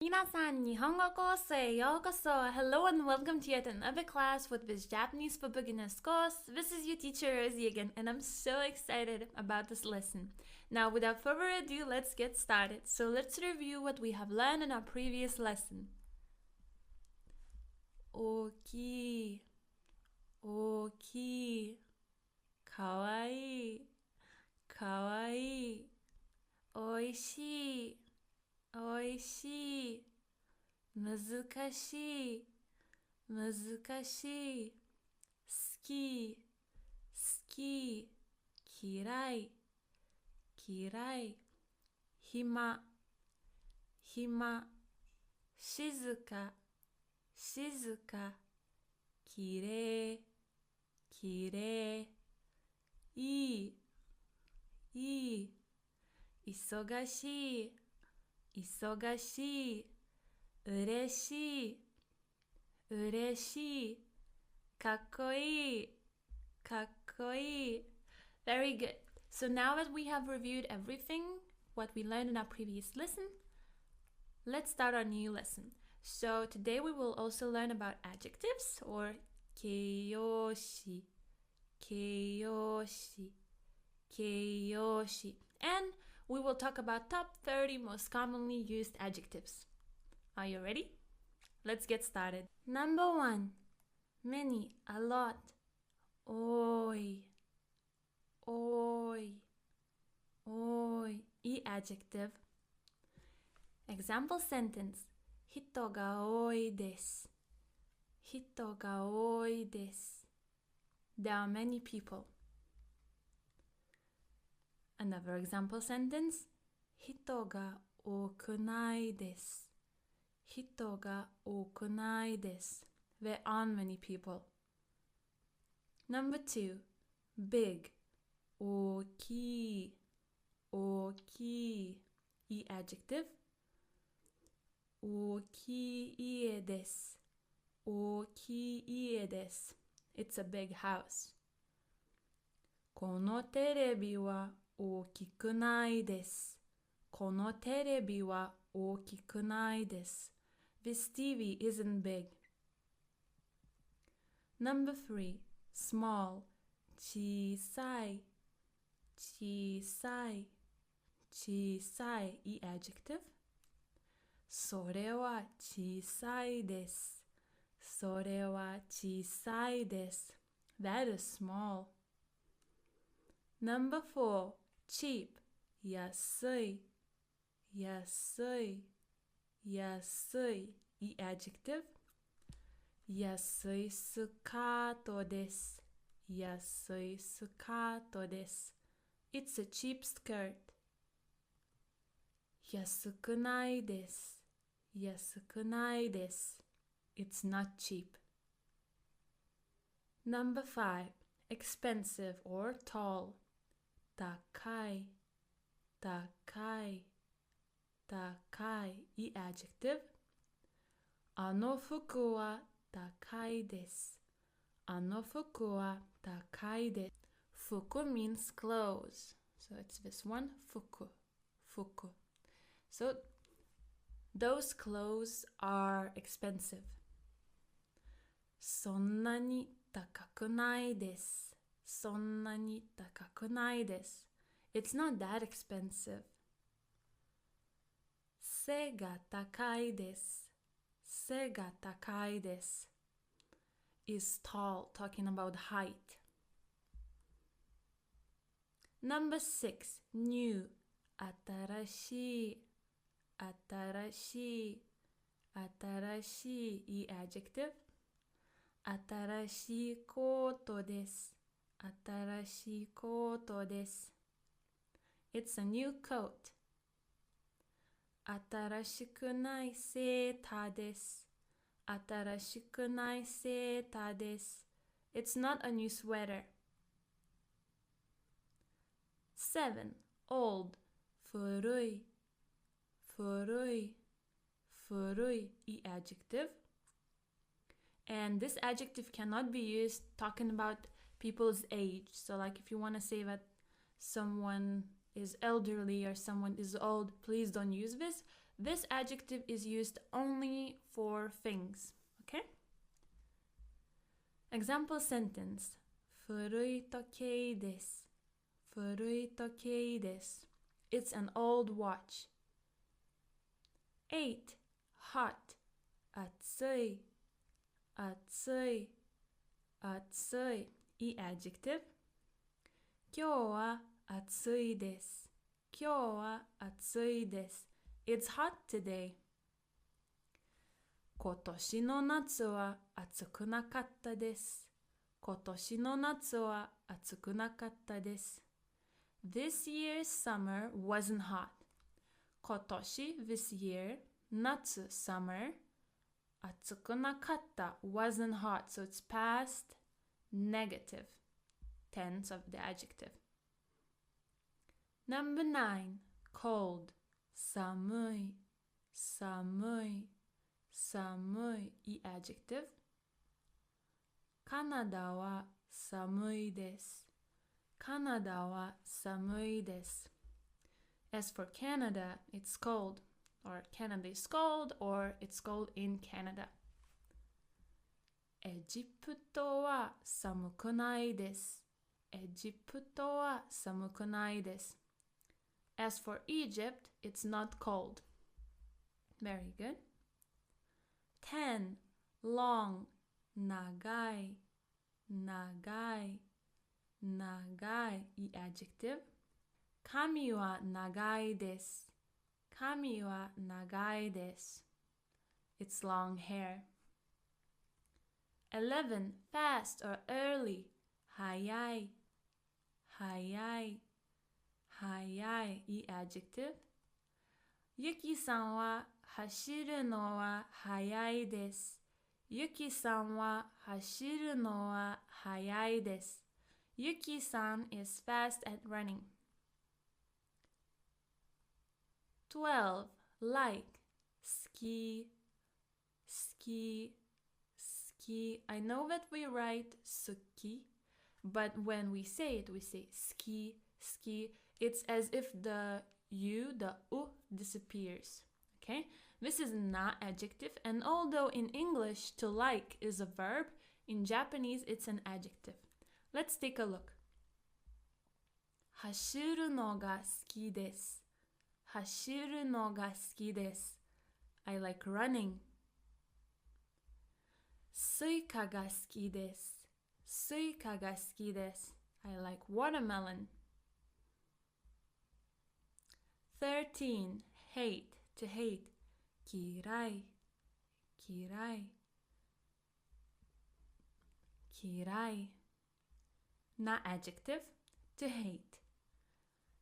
Minasan, Nihongo koso e yokoso. Hello and welcome to yet another class with this Japanese for beginners course. This is your teacher Rosie again, and I'm so excited about this lesson. Now, without further ado, let's get started. So let's review what we have learned in our previous lesson. Oki, oki, kawaii, kawaii, oishii, oishii, 難しい難しい好き好き嫌い嫌い暇暇静か静かきれいきれいいいいい忙しい忙しい嬉しい嬉しいかっこいいかっこいい Very good. So now that we have reviewed everything, what we learned in our previous lesson, let's start our new lesson. So today we will also learn about adjectives or 形容詞形容詞形容詞 and we will talk about top 30 most commonly used adjectives. Are you ready? Let's get started. Number 1. Many, a lot. Oi, oi, oi. E adjective. Example sentence. 人が多いです。人が多いです。There are many people. Another example sentence. 人が多くないです。人が多くないです。There aren't many people. Number 2. Big. 大きい。大きい。E adjective. 大きい家です。大きい家です。It's a big house. このテレビは大きくないです。このテレビは大きくないです。This TV isn't big. Number 3. Small. 小さい。小さい。小さい。E adjective. それは小さいです。それは小さいです。That is small. Number 4. Cheap. 安い。安い。安い。E adjective. 安いスカートです。安いスカートです。It's a cheap skirt. 安くないです。安くないです。It's not cheap. Number 5. Expensive or tall. 高い。高い。高い。E adjective. あの服は高いです。あの服は高いです。服 means clothes. So it's this one. 服。服。So those clothes are expensive. そんなに高くないです。そんなに高くないです。It's not that expensive. 背が高いです。背が高いです。is tall, talking about height. Number 6. New. 新しい。新しい。新しい。E adjective. 新しいコートです。新しいコートです。It's a new coat. 新しくないセーターです。新しくないセーターです。It's not a new sweater. 7. Old. 古い。古い。古い。E adjective. And this adjective cannot be used talking about people's age. So like if you want to say that someone is elderly or someone is old, please don't use this. This adjective is used only for things, okay? Example sentence. 古い時計です。古い時計です。It's an old watch. 8. Hot. 暑い。暑い。暑い。いい adjective. 今日は暑いです。今日は暑いです。It's hot today. 今年の夏は暑くなかったです。今年の夏は暑くなかったです。This year's summer wasn't hot. 今年 this year, 夏 summer, 暑くなかった wasn't hot, so it's past negative tense of the adjective. Number 9, cold. 寒い、寒い、寒い。いい adjective. カナダは寒いです。カナダは寒いです。As for Canada, it's cold. Or Canada is cold, or it's cold in Canada. エジプトは寒くないです。エジプトは寒くないです。As for Egypt, it's not cold. Very good. 10. Long. 長い。長い。長い。いい adjective. 髪は長いです。髪は長いです。It's long hair. 11. Fast or early. 早い。早い。早い。いい adjective. ゆきさんは走るのは早いです。ゆきさんは走るのは早いです。ゆきさん is fast at running. 12. Like. 好き。好き。好き。I know that we write 好き, but when we say it, we say 好き。好き. It's as if the U, the U, disappears. Okay? This is not adjective, and although in English to like is a verb, in Japanese it's an adjective. Let's take a look. 走るのが好きです。走るのが好きです。I like running. スイカが好きです。スイカが好きです。I like watermelon. 13. Hate, to hate. 嫌い。嫌い。嫌い。Not adjective, to hate.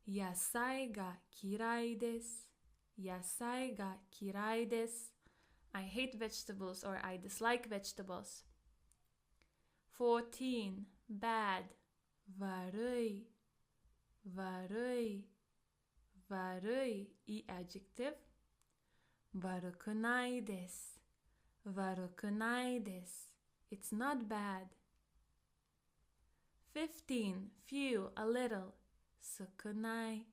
野菜が嫌いです。野菜が嫌いです。I hate vegetables or I dislike vegetables. 14. Bad. 悪い。悪い。悪い。いい adjective. 悪くないです。悪くないです。It's not bad. 15. Few, a little. 少ない。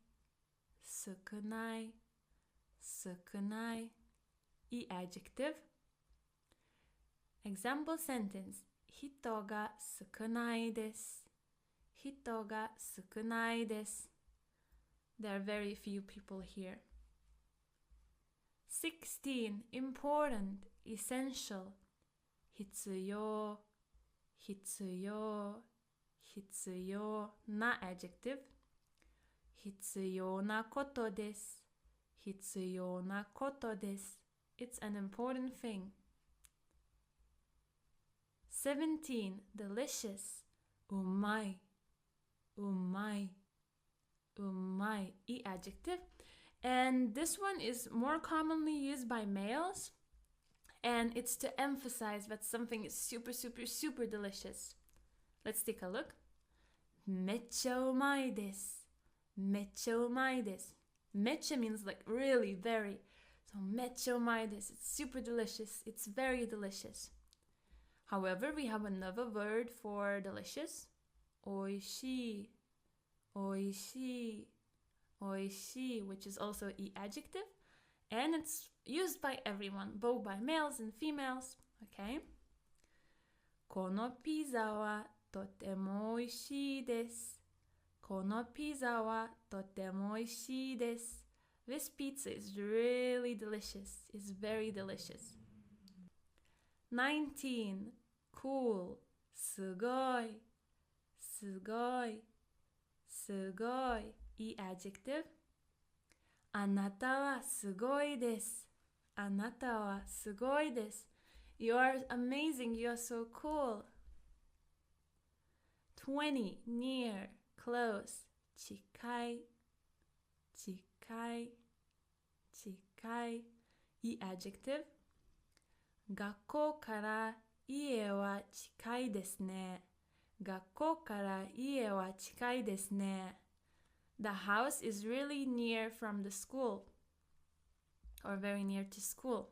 少ない。少ない。いい adjective. Example sentence. 人が少ないです。人が少ないです。There are very few people here. 16. Important, essential. 必要。必要。必要。な adjective. 必要なことです。必要なことです。It's an important thing. 17. Delicious. うまい。うまい。うまい。いい adjective. And this one is more commonly used by males. And it's to emphasize that something is super, super, super delicious. Let's take a look. めっちゃうまいです。めっちゃうまいです。めっちゃ means like really, very. So めっちゃうまいです. It's super delicious. It's very delicious. However, we have another word for delicious. おいしい。おいしい。おいしい, which is also an adjective. And it's used by everyone, both by males and females. Okay? このピザはとても美味しいです。このピザはとても美味しいです。This pizza is really delicious. It's very delicious. 19. Cool. すごい。すごい。すごい。いい adjective. あなたはすごいです。あなたはすごいです。You are amazing. You are so cool. 20. Near. Close. 近い。近い。近い。いい adjective. 学校から家は近いですね。学校から家は近いですね。The house is really near from the school, or very near to school.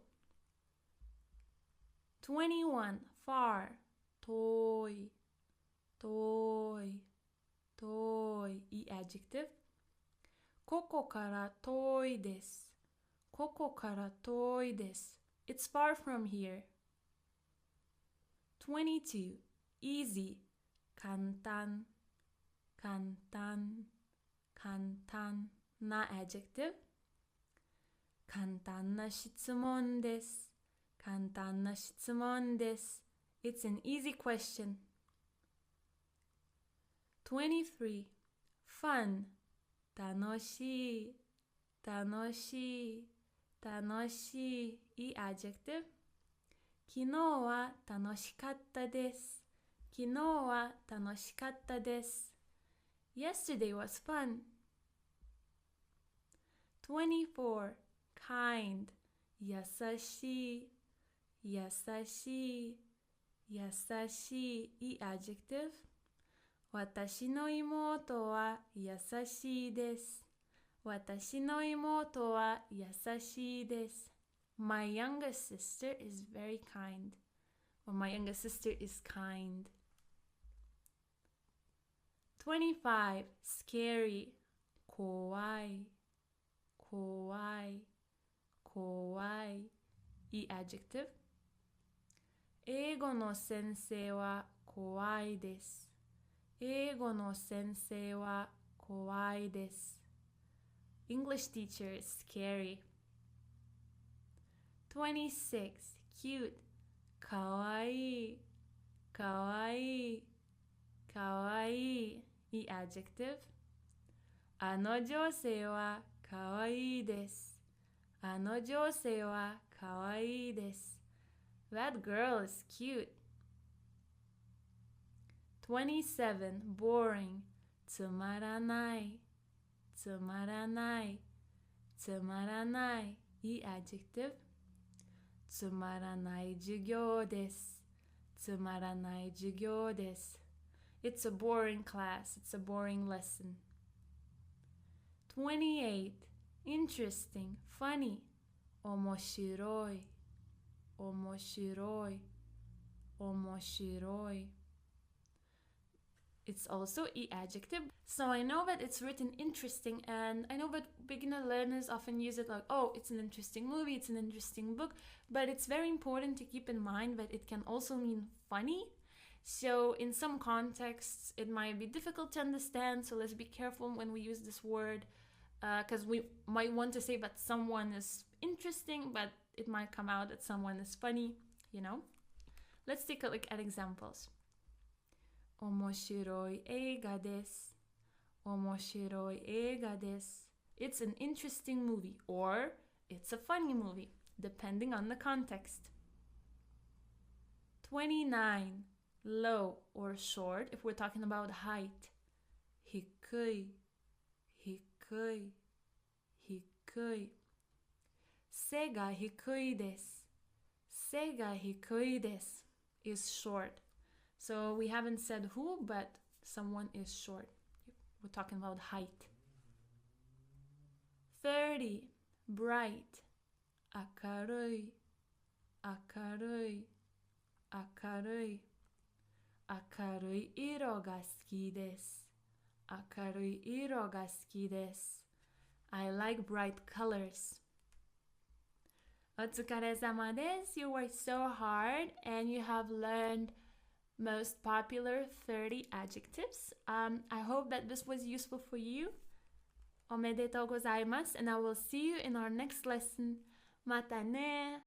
21. Far. 遠い。遠い。遠い。いい adjective. ここから遠いです。ここから遠いです。It's far from here. 22. Easy. 簡単。簡単。簡単な adjective. 簡単な質問です。簡単な質問です。It's an easy question. 23. Fun. 楽しい。楽しい。楽しい。いい adjective. 昨日は楽しかったです。昨日は楽しかったです。Yesterday was fun. 24. Kind. 優しい。優しい。優しい。いい adjective. 私の妹は優しいです。私の妹は優しいです。My younger sister is very kind. Or my younger sister is kind. 25. Scary. 怖い。怖い。怖い。いい adjective. 英語の先生は怖いです。英語の先生は怖いです。English teacher is scary. 26. Cute. かわいい。かわいい。かわいい。いい adjective. あの女性はかわいいです。あの女性はかわいいです。That girl is cute. 27. Boring. つまらない。つまらない。つまらない。いい adjective. つまらない授業です。つまらない授業です。It's a boring class. It's a boring lesson. 28. Interesting. Funny. 面白い。面白い。面白い。It's also e adjective. So I know that it's written interesting, and I know that beginner learners often use it like, oh, it's an interesting movie, it's an interesting book, but it's very important to keep in mind that it can also mean funny. So in some contexts, it might be difficult to understand, so let's be careful when we use this word, because we might want to say that someone is interesting, but it might come out that someone is funny, you know? Let's take a look at examples. 面白い映画です。面白い映画です。It's an interesting movie, or it's a funny movie, depending on the context. 29. Low or short, if we're talking about height. 低い。低い。低い。背が低いです。背が低いです is short. So we haven't said who, but someone is short. We're talking about height. 30. Bright. 明るい。明るい。明るい。明るい色が好きです。明るい色が好きです。I like bright colors. Otsukaresama desu. You worked so hard and you have learned most popular 30 adjectives. I hope that this was useful for you. Omedetou gozaimasu, and I will see you in our next lesson. Mata ne!